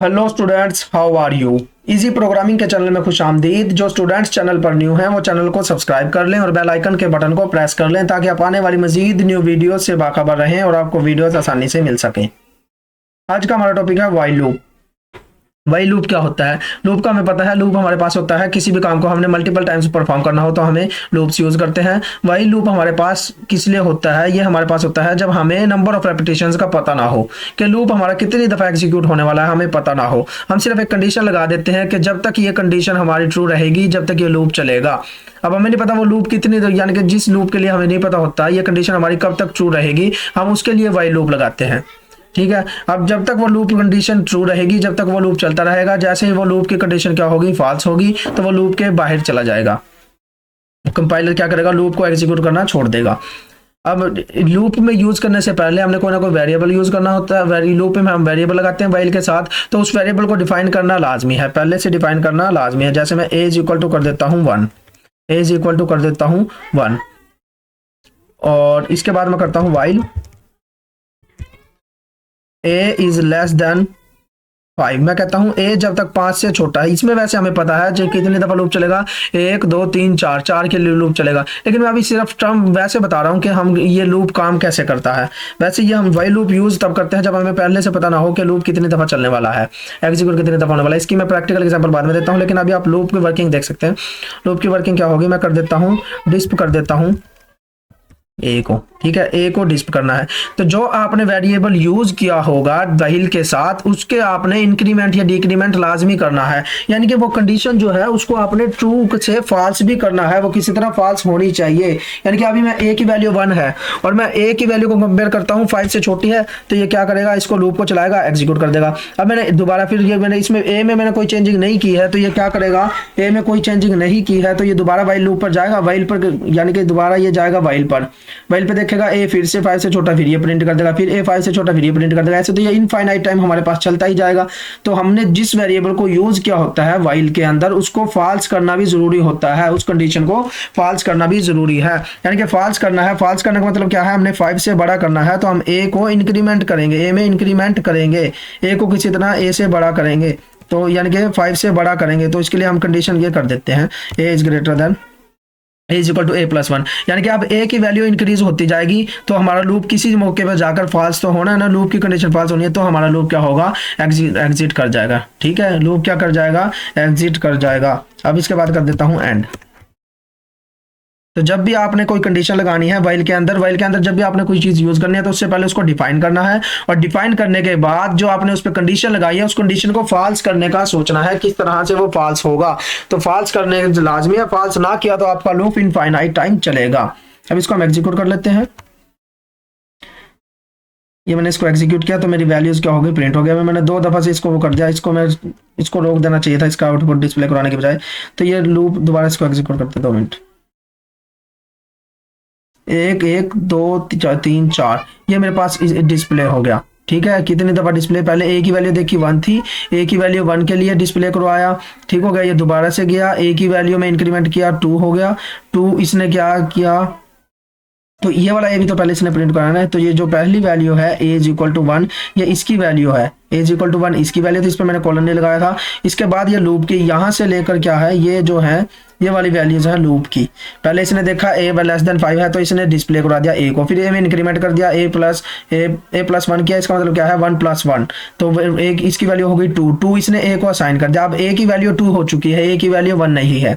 Hello students, how are you. Easy programming के channel में खुश आमदीद। जो स्टूडेंट्स चैनल पर न्यू हैं वो चैनल को सब्सक्राइब कर लें और बेल आइकन के बटन को प्रेस कर लें ताकि आप आने वाली मजीद न्यू वीडियो से बाखबर रहें और आपको वीडियोस आसानी से मिल सकें। आज का हमारा टॉपिक है वाइल लूप। वाइल लूप क्या होता है? लूप का हमें पता है, लूप हमारे पास होता है किसी भी काम को हमने मल्टीपल टाइम्स परफॉर्म करना हो तो हमें लूप्स यूज करते हैं। वाइल लूप हमारे पास किस लिए होता है? ये हमारे पास होता है जब हमें नंबर ऑफ रेपिटेशंस का पता ना हो कि लूप हमारा कितनी दफा एग्जीक्यूट होने वाला है, हमें पता ना हो। हम सिर्फ एक कंडीशन लगा देते हैं कि जब तक ये कंडीशन हमारी ट्रू रहेगी जब तक ये लूप चलेगा। अब हमें नहीं पता वो लूप कितनी, यानी कि जिस लूप के लिए हमें नहीं पता होता ये कंडीशन हमारी कब तक ट्रू रहेगी, हम उसके लिए वाइल लूप लगाते हैं। ठीक है। अब जब तक वो लूप कंडीशन ट्रू रहेगी, जब तक वो लूप चलता रहेगा, जैसे ही वो लूप की कंडीशन क्या होगी, फॉल्स होगी, तो वो लूप के बाहर चला जाएगा। कंपाइलर क्या करेगा, लूप को एग्जीक्यूट करना छोड़ देगा। अब लूप में यूज करने से पहले हमने कोई ना कोई वेरिएबल यूज करना होता है। लूप में हम वेरिएबल लगाते हैं वाइल के साथ, तो उस वेरिएबल को डिफाइन करना लाजमी है, पहले से डिफाइन करना लाजमी है। जैसे मैं a इज इक्वल टू कर देता हूँ 1, a इज इक्वल टू कर देता हूँ 1, और इसके बाद मैं करता हूँ while a is less than 5। मैं कहता हूं a जब तक 5 से छोटा है। इसमें वैसे हमें पता है जो कितनी दफा लूप चलेगा, 1 2 3 4, 4 के लिए लूप चलेगा, लेकिन मैं अभी सिर्फ टर्म वैसे बता रहा हूं कि हम ये लूप काम कैसे करता है। वैसे ये हम वाइल लूप यूज तब करते हैं जब हमें पहले से पता ना हो कि लूप कितनी दफा चलने वाला है, एग्जीक्यूट कितनी दफा होने वाला है। इसकी मैं प्रैक्टिकल एग्जाम्पल बाद में देता हूँ, लेकिन अभी आप लूप की वर्किंग देख सकते हैं। लूप की वर्किंग क्या होगी, मैं कर देता हूँ डिस्प कर देता हूँ ए को। ठीक है, ए को डिस्प करना है। तो जो आपने वेरिएबल यूज किया होगा वाइल के साथ, उसके आपने इंक्रीमेंट या डिक्रीमेंट लाजमी करना है, यानी कि वो कंडीशन जो है उसको आपने ट्रू से फॉल्स भी करना है, वो किसी तरह फॉल्स होनी चाहिए। यानी कि अभी मैं ए की वैल्यू 1 है और मैं ए की वैल्यू को कंपेयर करता हूँ 5 से छोटी है, तो ये क्या करेगा, इसको लूप को चलाएगा, एग्जीक्यूट कर देगा। अब मैंने दोबारा फिर ये मैंने इसमें ए में मैंने कोई चेंजिंग नहीं की है, तो ये क्या करेगा, ए में कोई चेंजिंग नहीं की है, तो ये दोबारा वाइल लूप पर जाएगा, वाइल पर, यानी कि दोबारा ये जाएगा वाइल पर। वाइल पे देखेगा ए फिर से 5 से छोटा, फिर ये प्रिंट कर देगा, फिर ए 5 से छोटा, फिर ये प्रिंट कर देगा। ऐसे तो ये इनफाइनाइट टाइम हमारे पास चलता ही जाएगा। तो हमने जिस वेरिएबल को यूज किया होता है वाइल के अंदर, उसको फॉल्स करना भी जरूरी होता है, उस कंडीशन को फॉल्स करना भी जरूरी है। यानी कि फॉल्स करना है, फॉल्स करने का मतलब क्या है, हमने 5 से बड़ा करना है, तो हम ए को इंक्रीमेंट करेंगे, ए में इंक्रीमेंट करेंगे, ए को किसी तरह ए से बड़ा करेंगे, तो यानी कि 5 से बड़ा करेंगे। तो इसके लिए हम कंडीशन ये कर देते हैं, A is greater than A is equal to A plus 1, यानी कि अब ए की वैल्यू इंक्रीज होती जाएगी, तो हमारा लूप किसी मौके पर जाकर फॉल्स तो होना है ना, लूप की कंडीशन फॉल्स होनी है, तो हमारा लूप क्या होगा, एग्जिट कर जाएगा। ठीक है, लूप क्या कर जाएगा, एग्जिट कर जाएगा। अब इसके बाद कर देता हूं एंड। तो जब भी आपने कोई कंडीशन लगानी है वाइल के अंदर जब भी आपने कोई चीज यूज करनी है, तो उससे पहले उसको डिफाइन करना है, और डिफाइन करने के बाद जो आपने उस पर कंडीशन लगाई है उस कंडीशन को फॉल्स करने का सोचना है, किस तरह से वो फॉल्स होगा। तो फॉल्स करने लाजमी है, फॉल्स ना किया तो आपका लूप इनफाइनाइट टाइम चलेगा। अब इसको हम एग्जीक्यूट कर लेते हैं। ये मैंने इसको एग्जीक्यूट किया तो मेरी वैल्यूज क्या हो गई, प्रिंट हो गया। मैंने 2 दफा से इसको वो कर दिया, इसको रोक देना चाहिए था, इसका आउटपुट डिस्प्ले कराने के बजाय। तो ये लूप दोबारा इसको एग्जीक्यूट करते 2 मिनट। 1 1 2 3 4, ये मेरे पास डिस्प्ले हो गया। ठीक है, कितनी दफा डिस्प्ले, पहले ए की वैल्यू देखी 1 थी, ए की वैल्यू 1 के लिए डिस्प्ले करवाया, ठीक हो गया। ये दोबारा से गया, ए की वैल्यू में इंक्रीमेंट किया, 2 हो गया, 2 इसने क्या किया, तो ये वाला ए भी तो पहले इसने प्रिंट कराना है। तो ये जो पहली वैल्यू है ए इज इक्वल टू 1, ये इसकी वैल्यू है, ए इज इक्वल टू 1 इसकी वैल्यू थी, इस पर मैंने कॉलन नहीं लगाया था। इसके बाद ये लूप की यहाँ से लेकर क्या है, ये जो है ये वाली वैल्यूज है लूप की। पहले इसने देखा ए लेस देन 5 है, तो इसने डिस्प्ले करा दिया ए को, फिर ए में इंक्रीमेंट कर दिया, ए प्लस 1 किया, इसका मतलब क्या है 1 + 1, तो एक इसकी वैल्यू हो गई 2, इसने ए को असाइन कर दिया। अब ए की वैल्यू 2 हो चुकी है, ए की वैल्यू 1 नहीं है,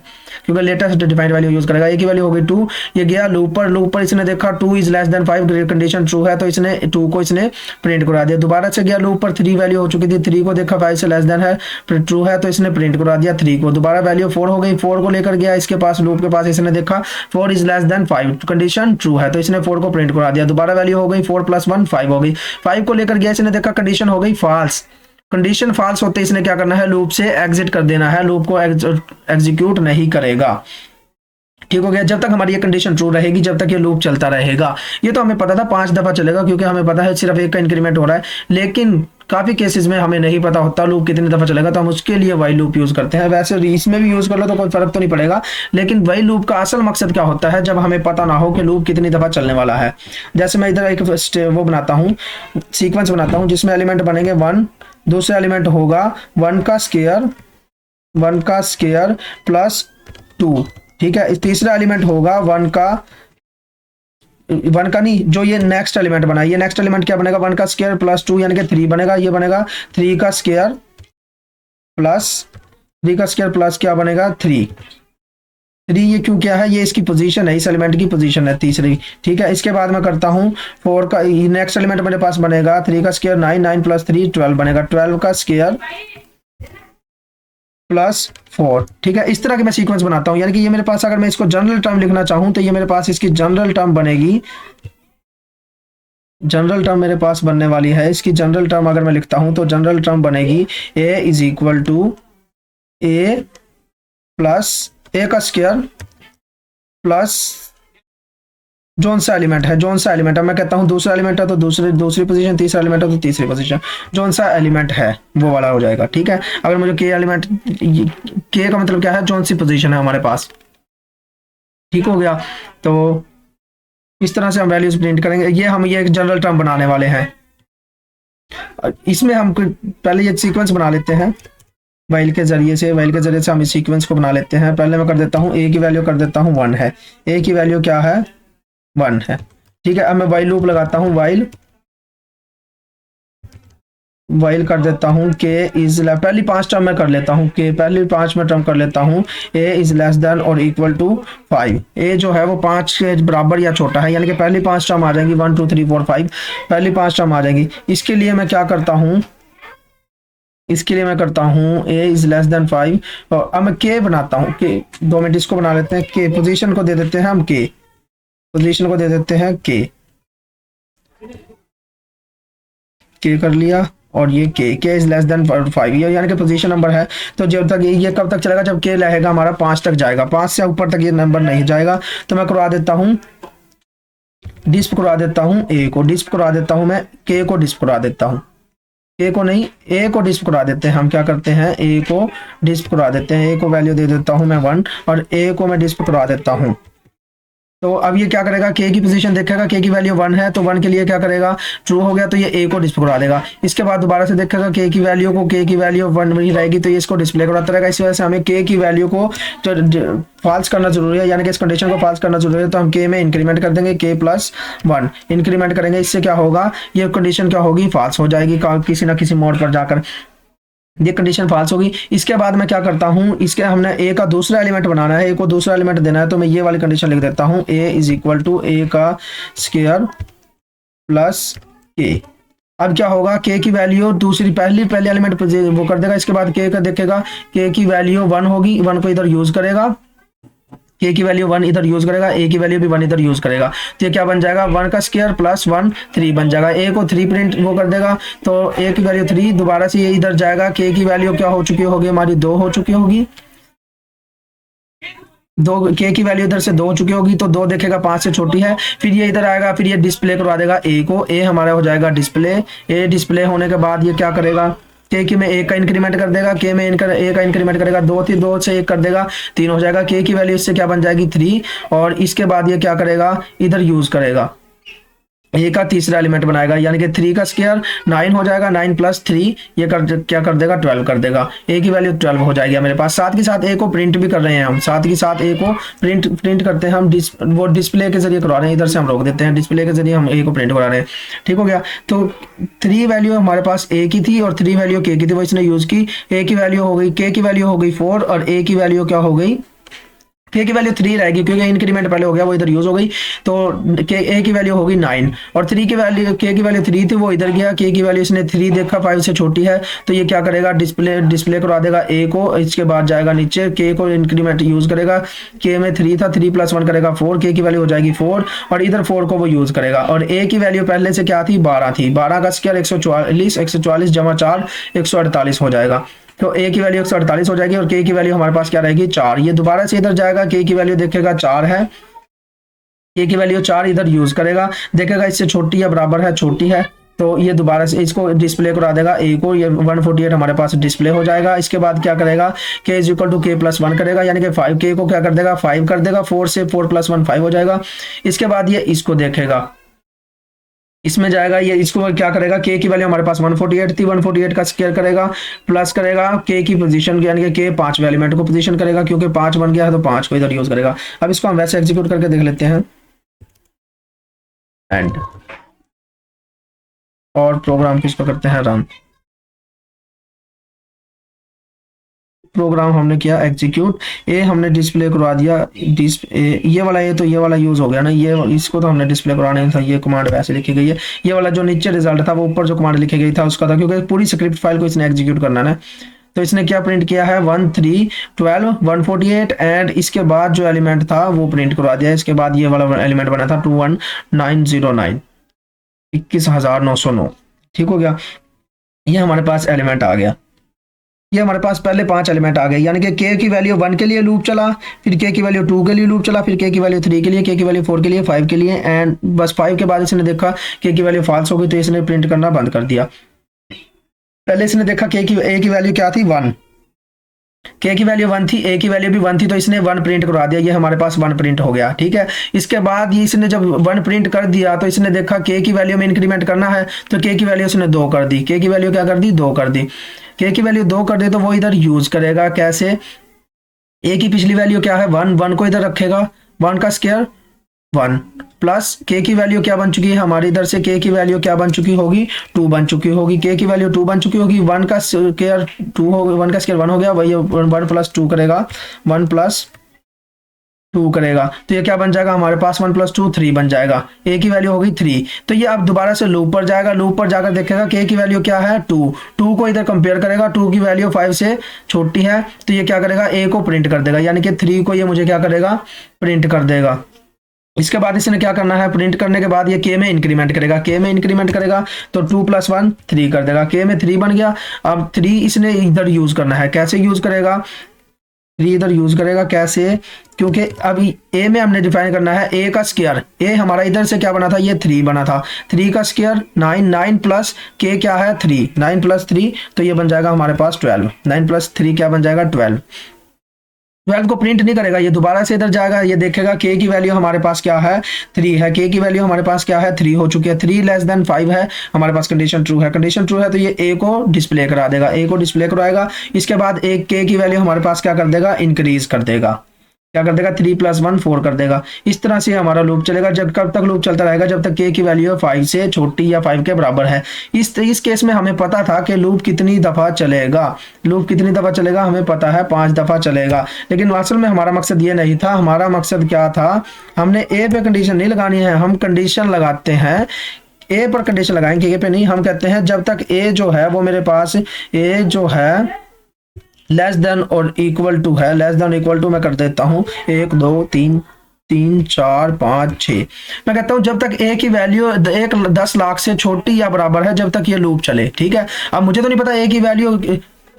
क्योंकि लेटेस्ट डिफाइंड वैल्यू यूज करेगा। ए की वैल्यू हो गई 2, ये गया लूप पर इसने देखा 2 is less than 5, condition true है, तो इसने 2 को इसने प्रिंट करा दिया। दोबारा से गया लूप पर, 3 वैल्यू हो चुकी थी, 3 को देखा 5 से लेस देन है, ट्रू है, तो इसने प्रिंट करा दिया 3 को। दोबारा वैल्यू 4 हो गई, 4 को लेकर गया इसके पास, लूप के पास, इसने देखा 4 is less than 5, condition true है, तो इसने 4 को प्रिंट करा दिया। दोबारा वैल्यू हो गई 4 + 1 5 हो गई, 5 को लेकर गया, इसने देखा कंडीशन हो गई फॉल्स, कंडीशन फॉल्स होते इसने क्या करना है, लूप से एग्जिट कर देना है, लूप को एग्जीक्यूट नहीं करेगा। ठीक हो गया, जब तक हमारी ये कंडीशन ट्रू रहेगी, जब तक ये लूप चलता रहेगा। ये तो हमें पता था 5 दफा चलेगा, क्योंकि हमें पता है सिर्फ एक का इंक्रीमेंट हो रहा है, लेकिन काफी केसेस में हमें नहीं पता होता लूप कितनी दफा चलेगा, तो हम उसके लिए वाइल लूप यूज करते हैं। वैसे इसमें भी यूज कर लो तो कोई फर्क तो नहीं पड़ेगा, लेकिन वाइल लूप का असल मकसद क्या होता है, जब हमें पता ना हो कि लूप कितनी दफा चलने वाला है। जैसे मैं इधर एक वो बनाता हूँ, सीक्वेंस बनाता हूँ, जिसमें एलिमेंट बनेंगे 1 दूसरा एलिमेंट होगा 1 का स्क्वायर प्लस 2। ठीक है, तीसरा एलिमेंट होगा 1 का नहीं, जो ये नेक्स्ट एलिमेंट बना, ये नेक्स्ट एलिमेंट क्या बनेगा, 1 का स्क्वायर प्लस 2 यानी कि 3 बनेगा। ये बनेगा 3 का स्क्वायर प्लस क्या बनेगा 3। ये क्यों क्या है, ये इसकी पोजीशन है, इस एलिमेंट की पोजीशन है तीसरी। ठीक है, इसके बाद मैं करता हूँ 4 का, नेक्स्ट एलिमेंट मेरे पास बनेगा 3 का स्क्वायर 9, 9 प्लस 3 12 बनेगा, 12 का स्क्वायर प्लस 4। ठीक है, इस तरह के मैं सीक्वेंस बनाता हूँ, यानी कि ये मेरे पास, अगर मैं इसको जनरल टर्म लिखना चाहूँ तो ये मेरे पास इसकी जनरल टर्म बनेगी। जनरल टर्म मेरे पास बनने वाली है, इसकी जनरल टर्म अगर मैं लिखता हूँ तो जनरल टर्म बनेगी a is equal to a plus a का स्क्वायर प्लस जोन सा एलिमेंट है, मैं कहता हूँ दूसरा एलिमेंट है तो दूसरी पोजीशन, तीसरा एलिमेंट है तो तीसरी पोजीशन, जोन सा एलिमेंट है वो वाला हो जाएगा। ठीक है, अगर मुझे के एलिमेंट, के का मतलब क्या है, जोन सी पोजीशन है हमारे पास। ठीक हो गया, तो इस तरह से हम वैल्यूज प्रिंट करेंगे। ये एक जनरल टर्म बनाने वाले हैं। इसमें हम पहले ये सीक्वेंस बना लेते हैं वाइल के जरिए से हम इस सीक्वेंस को बना लेते हैं। पहले मैं कर देता हूँ a की वैल्यू कर देता हूँ 1 है, a की वैल्यू क्या है 1 है। ठीक है, अब मैं वाइल लूप लगाता हूँ, वाइल कर देता हूँ k इज, पहली 5 टर्म में कर लेता हूँ, पहली 5 में टर्म कर लेता हूँ a इज लेस देन और इक्वल टू 5। a जो है वो 5 के बराबर या छोटा है, यानी कि पहली 5 टर्म आ जाएंगी 1 2 3 4 5, पहली 5 टर्म आ जाएंगी। इसके लिए मैं क्या करता हूँ, a इज लेस देन 5 और अब मैं k बनाता हूँ, k 2 मिनट इसको बना लेते हैं, k पोजीशन को दे देते हैं हम, k कर लिया, और ये k इज लेस देन 5, ये यानी कि पोजीशन नंबर है। तो जब तक ये कब तक चलेगा, जब k रहेगा हमारा 5 तक जाएगा, 5 से ऊपर तक ये नंबर नहीं जाएगा। तो मैं करवा देता हूँ डिस्प करवा देता हूँ a को, डिस्प करवा देता हूँ मैं k को, डिस्प करवा देता हूँ a को नहीं, a को डिस्प करवा देते हैं। हम क्या करते हैं, a को डिस्प करवा देते हैं, a को वैल्यू दे देता हूँ मैं 1 और a को मैं डिस्प करवा देता हूँ। तो अब ये क्या करेगा, k की पोजीशन देखेगा, k की वैल्यू 1 है तो 1 के लिए क्या करेगा, ट्रू हो गया तो ये a को डिस्प्ले करा देगा। इसके बाद दोबारा से देखेगा k की वैल्यू को, k की वैल्यू 1 नहीं रहेगी तो ये इसको डिस्प्ले कराता रहेगा। इस वजह से हमें k की वैल्यू को फॉल्स करना जरूरी है, यानी कि इस कंडीशन को फॉल्स करना जरूरी है। तो हम k में इंक्रीमेंट कर देंगे, k प्लस 1 इंक्रीमेंट करेंगे। इससे क्या होगा, ये कंडीशन क्या होगी, फॉल्स हो जाएगी किसी ना किसी मोड पर जाकर, ये कंडीशन फॉल्स होगी। इसके बाद मैं क्या करता हूँ, इसके हमने a का दूसरा एलिमेंट बनाना है, a को दूसरा एलिमेंट देना है, तो मैं ये वाली कंडीशन लिख देता हूँ, a is equal to a का स्क्वायर प्लस k। अब क्या होगा, k की वैल्यू दूसरी पहले एलिमेंट वो कर देगा, इसके बाद k का देखेगा, k की वैल्यू 1 होगी, 1 को इधर यूज करेगा, k की वैल्यू 1 इधर यूज करेगा, a की वैल्यू भी 1 इधर यूज करेगा। तो ये क्या बन जाएगा, 1 का स्क्वायर प्लस 1 3 बन जाएगा। a को 3 प्रिंट वो कर देगा, तो a की वैल्यू 3, दोबारा से ये इधर जाएगा, k की वैल्यू क्या हो चुकी होगी हमारी, 2 हो चुकी होगी, 2 k की वैल्यू इधर से 2 हो चुकी होगी, तो 2 देखेगा 5 से छोटी है। फिर ये इधर आएगा, फिर ये डिस्प्ले करवा देगा a को, a हमारा हो जाएगा डिस्प्ले। a डिस्प्ले होने के बाद ये क्या करेगा, k की में 1 का इंक्रीमेंट कर देगा, k में a का इंक्रीमेंट करेगा, 2 से 1 कर देगा, 3 हो जाएगा। k की वैल्यू इससे क्या बन जाएगी 3, और इसके बाद ये क्या करेगा, इधर यूज करेगा, a का तीसरा एलिमेंट बनाएगा, यानी कि 3 का स्क्वायर 9 हो जाएगा, 9 प्लस 3 ये क्या कर देगा 12 कर देगा, a की वैल्यू 12 हो जाएगी मेरे पास। साथ के साथ a को प्रिंट भी कर रहे हैं हम, साथ के साथ a को प्रिंट करते हैं हम, वो डिस्प्ले के जरिए करवा रहे हैं, इधर से हम रोक देते हैं, डिस्प्ले के जरिए हम a को प्रिंट करा रहे हैं। ठीक हो गया, तो 3 वैल्यू हमारे पास a की थी और 3 वैल्यू k की थी, वो इसने यूज की। a की वैल्यू हो गई, k की वैल्यू हो गई 4 और a की वैल्यू क्या हो गई, k की वैल्यू 3 रहेगी क्योंकि इंक्रीमेंट पहले हो गया, वो इधर यूज हो गई। तो a की वैल्यू होगी 9 और 3 की वैल्यू, k की वैल्यू 3 थी वो इधर गया, k की वैल्यू इसने 3 देखा 5 से छोटी है, तो ये क्या करेगा, डिस्प्ले करवा देगा a को, इसके बाद जाएगा नीचे, k को इंक्रीमेंट यूज करेगा, k में 3 था, 3 प्लस 1 करेगा 4, k की वैल्यू हो जाएगी 4 और इधर 4 को वो यूज करेगा। और a की वैल्यू पहले से क्या थी, 12 थी, 12 का स्क्वायर 144 जमा 4 148 हो जाएगा। तो a की वैल्यू 148 हो जाएगी और k की वैल्यू हमारे पास क्या रहेगी 4। ये दोबारा से इधर जाएगा, k की वैल्यू देखेगा 4 है, k की वैल्यू 4 इधर यूज करेगा, देखेगा इससे छोटी या बराबर है, छोटी है, तो ये दोबारा से इसको डिस्प्ले करा देगा a को, ये 148 हमारे पास डिस्प्ले हो जाएगा। इसके बाद क्या करेगा, k is equal to k plus 1 करेगा, यानी कि 5 k को क्या कर देगा 5 कर देगा, 4 से 4 प्लस 1 5 हो जाएगा। इसके बाद ये इसको देखेगा, इसमें जाएगा, ये इसको क्या करेगा, के की वैल्यू हमारे पास 148 थी, 148 का स्क्वायर करेगा, प्लस करेगा के की पोजीशन यानी कि के पांचवें एलिमेंट को पोजीशन करेगा, क्योंकि 5 बन गया है तो 5 को इधर यूज करेगा। अब इसको हम वैसे एग्जीक्यूट करके देख लेते हैं। एंड और प्रोग्राम किसको करते हैं रन। प्रोग्राम हमने किया एग्जीक्यूट, ए हमने डिस्प्ले करवा दिया, ये वाला ए तो ये वाला यूज हो गया ना, ये इसको तो हमने डिस्प्ले करवाना नहीं था, ये कमांड वैसे लिखी गई है। ये वाला जो नीचे रिजल्ट था वो ऊपर जो कमांड लिखी गई था उसका था, क्योंकि पूरी स्क्रिप्ट फाइल को इसने एग्जीक्यूट करना है। तो इसने क्या प्रिंट किया है 1 3 12 148 एंड इसके बाद जो एलिमेंट था वो प्रिंट करवा दिया। इसके बाद ये वाला एलिमेंट बना था 21909 21909। ठीक हो गया, ये हमारे पास एलिमेंट आ गया। ये हमारे पास पहले 5 एलिमेंट आ गए, यानी कि के की वैल्यू 1 के लिए लूप चला, फिर के की वैल्यू 2 के लिए लूप चला, फिर के की वैल्यू 3 के लिए, के की वैल्यू 4 के लिए, 5 के लिए, एंड बस 5 के बाद इसने देखा के की वैल्यू फॉल्स हो गई तो इसने प्रिंट करना बंद कर दिया। पहले इसने देखा के की ए की वैल्यू क्या थी 1, के की वैल्यू 1 थी, ए की वैल्यू भी 1 थी, तो इसने 1 प्रिंट करवा दिया, ये हमारे पास 1 प्रिंट हो गया। ठीक है, इसके बाद ये इसने जब 1 प्रिंट कर दिया तो इसने देखा के की वैल्यू में इंक्रीमेंट करना है, तो के की वैल्यू उसने 2 कर दी, के की वैल्यू क्या कर दी 2 कर दी, के की वैल्यू 2 कर दे तो वो इधर यूज करेगा कैसे, ए की पिछली वैल्यू क्या है 1, 1 को इधर रखेगा, 1 का स्क्वायर 1 प्लस के की वैल्यू क्या बन चुकी है हमारी, इधर से के की वैल्यू क्या बन चुकी होगी 2 बन चुकी होगी, के की वैल्यू 2 बन चुकी होगी, 1 का स्क्वायर 2 हो, 1 का स्क्वायर 1 हो गया, वही 1 प्लस 2 करेगा, 1 प्लस 2 करेगा, तो ये क्या बन जाएगा हमारे पास 1 प्लस 2 3 बन जाएगा, ए की वैल्यू होगी 3। तो ये अब दोबारा से लूप पर जाएगा, लूप पर जाकर देखेगा के की वैल्यू क्या है 2, 2 को इधर कंपेयर करेगा, 2 की वैल्यू 5 से छोटी है, तो ये क्या करेगा ए को प्रिंट कर देगा, यानी कि 3 को ये मुझे क्या करेगा प्रिंट कर देगा। इसके बाद इसने क्या करना है, प्रिंट करने के बाद ये के में इंक्रीमेंट करेगा, के में इंक्रीमेंट करेगा तो 2 प्लस 1 3 कर देगा, के में 3 बन गया। अब 3 इसने इधर यूज करना है, कैसे यूज करेगा 3 इधर यूज करेगा कैसे, क्योंकि अभी ए में हमने डिफाइन करना है ए का स्क्वायर, ए हमारा इधर से क्या बना था ये 3 बना था, 3 का स्क्वायर 9, 9 प्लस के क्या है 3, 9 प्लस 3 तो ये बन जाएगा हमारे पास 12, 9 प्लस 3 क्या बन जाएगा 12। 12 को प्रिंट नहीं करेगा, ये दोबारा से इधर जाएगा, ये देखेगा के की वैल्यू हमारे पास क्या है 3 है, के की वैल्यू हमारे पास क्या है 3 हो चुकी है, 3 लेस देन 5 है हमारे पास, कंडीशन ट्रू है, कंडीशन ट्रू है तो ये ए को डिस्प्ले करा देगा, ए को डिस्प्ले कराएगा। इसके बाद एक के की वैल्यू हमारे पास क्या कर देगा इंक्रीज कर देगा, क्या कर देगा 3 प्लस 1 4 कर देगा। इस तरह से हमारा लूप चलेगा, जब कब तक लूप चलता रहेगा जब तक के की वैल्यू 5 से छोटी या 5 के बराबर है। इस केस में हमें पता था कि लूप कितनी दफा चलेगा, लूप कितनी दफा चलेगा हमें पता है 5 दफा चलेगा, लेकिन असल में हमारा मकसद ये नहीं था, हमारा मकसद क्या था, हमने ए पे कंडीशन नहीं लगानी है, हम कंडीशन लगाते हैं ए पर कंडीशन लगाएंगे, ए पे नहीं। हम कहते हैं जब तक ए जो है वो मेरे पास ए जो है लेस देन और इक्वल टू है, लेस देन इक्वल टू मैं कर देता हूँ 1 2 3 3 4 5 6, मैं कहता हूँ जब तक ए की वैल्यू 10 लाख से छोटी या बराबर है जब तक ये लूप चले। ठीक है, अब मुझे तो नहीं पता ए की वैल्यू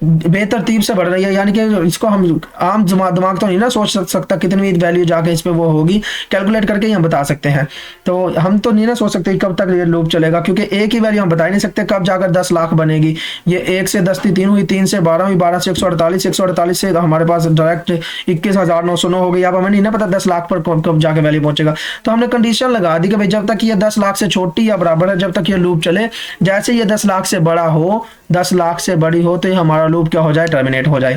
बेतरतीब से बढ़ रही है, यानी कि इसको हम आम दिमाग तो नहीं ना सोच सकता कितनी वैल्यू जाके इस पे वो होगी, कैलकुलेट करके ही हम बता सकते हैं। तो हम तो नहीं ना सोच सकते कब तक ये लूप चलेगा, क्योंकि ए की वैल्यू हम बता ही नहीं सकते कब जाकर 10 लाख बनेगी। ये 1 से 10 थी 3 हुई, 3 से 12 हुई, 12 से 148, 148 से हमारे पास डायरेक्ट 21,909 हो गई। अब हमें नहीं ना पता 10 लाख पर कब जाके वैल्यू पहुंचेगा, तो हमने कंडीशन लगा दी कि भाई जब तक ये 10 लाख से छोटी या बराबर है जब तक ये लूप चले, जैसे ये 10 लाख से बड़ा हो, 10 लाख से बड़ी हो तो ये हमारा लूप क्या हो जाए टर्मिनेट हो जाए।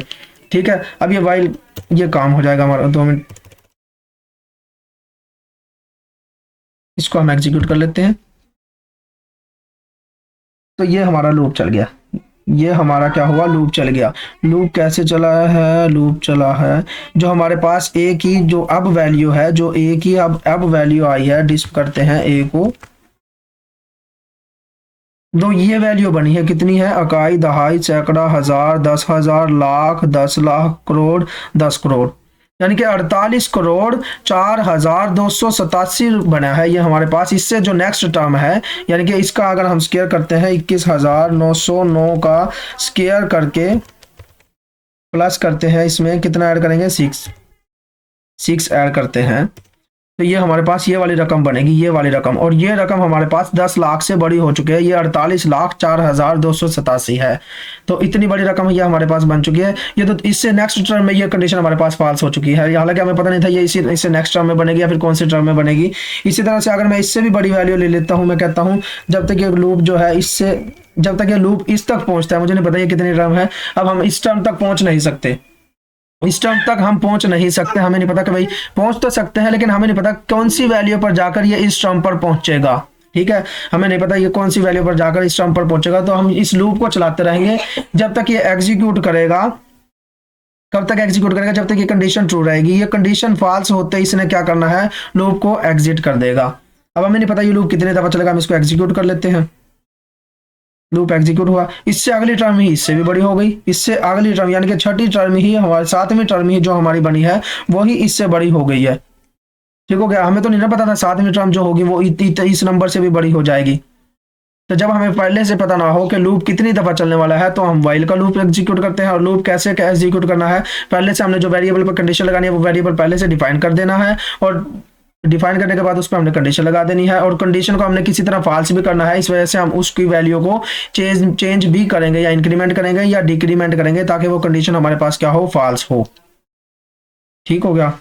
ठीक है, अब ये वाइल ये काम हो जाएगा हमारा 2 मिनट, इसको हम एग्जीक्यूट कर लेते हैं। तो ये हमारा लूप चल गया, ये हमारा क्या हुआ लूप चल गया। लूप कैसे चला है, लूप चला है जो हमारे पास ए की जो अब वैल्यू है, जो ए की अब वैल्यू आई है, डिस्प करते हैं ए को, तो ये वैल्यू बनी है कितनी है, इकाई दहाई सैकड़ा हजार 10,000 लाख 10 लाख करोड़ 10 करोड़, यानी कि 48 करोड़ 4,287 बना है ये हमारे पास। इससे जो नेक्स्ट टर्म है, यानी कि इसका अगर हम स्क्वायर करते हैं 21,909 का स्क्वायर करके प्लस करते हैं, इसमें कितना ऐड करेंगे 6 ऐड करते हैं, तो ये हमारे पास ये वाली रकम बनेगी, ये वाली रकम, और ये रकम हमारे पास 10 लाख से बड़ी हो चुकी है, ये 48,04,287 है। तो इतनी बड़ी रकम ये हमारे पास बन चुकी है। ये तो इससे नेक्स्ट टर्म में ये कंडीशन हमारे पास फॉल्स हो चुकी है, हालांकि हमें पता नहीं था ये इससे नेक्स्ट टर्म में बनेगी या फिर कौन सी टर्म में बनेगी। इसी तरह से अगर मैं इससे भी बड़ी वैल्यू ले लेता हूँ, मैं कहता हूँ जब तक ये लूप जो है इससे, जब तक ये लूप इस तक पहुंचता है, मुझे नहीं पता ये कितनी टर्म है, अब हम इस टर्म तक पहुंच नहीं सकते, इस टर्म तक हम पहुंच नहीं सकते। हमें नहीं पता कि भाई पहुंच तो सकते हैं, लेकिन हमें नहीं पता कौन सी वैल्यू पर जाकर ये इस टर्म पर पहुंचेगा। ठीक है, हमें नहीं पता ये कौन सी वैल्यू पर जाकर इस टर्म पर पहुंचेगा। तो हम इस लूप को चलाते रहेंगे जब तक ये एग्जीक्यूट करेगा। कब तक एग्जीक्यूट करेगा? जब तक ये कंडीशन ट्रू रहेगी। ये कंडीशन फॉल्स होते ही इसने क्या करना है, लूप को एग्जिट कर देगा। अब हमें नहीं पता ये लूप कितने दफा चलेगा, हम इसको एग्जीक्यूट कर लेते हैं। लूप एग्जीक्यूट हुआ, इससे अगली टर्म ही इससे भी बड़ी हो गई, इससे अगली टर्म यानी कि छठी टर्म ही हमारी, सातवीं टर्म ही जो हमारी बनी है वही इससे बड़ी हो गई है। ठीक हो गया, हमें तो नहीं ना पता था सातवीं टर्म जो होगी वो इस नंबर से भी बड़ी हो जाएगी। तो जब हमें पहले से पता ना हो कि लूप कितनी दफा चलने वाला है, तो हम व्हाइल का लूप एग्जीक्यूट करते हैं। और लूप कैसे एग्जीक्यूट करना है, पहले से हमने जो वेरिएबल पर कंडीशन लगानी है वो वेरिएबल पहले से डिफाइन कर देना है, और डिफाइन करने के बाद उस पर हमने कंडीशन लगा देनी है, और कंडीशन को हमने किसी तरह फॉल्स भी करना है। इस वजह से हम उसकी वैल्यू को चेंज भी करेंगे, या इंक्रीमेंट करेंगे या डिक्रीमेंट करेंगे, ताकि वो कंडीशन हमारे पास क्या हो, फॉल्स हो। ठीक हो गया।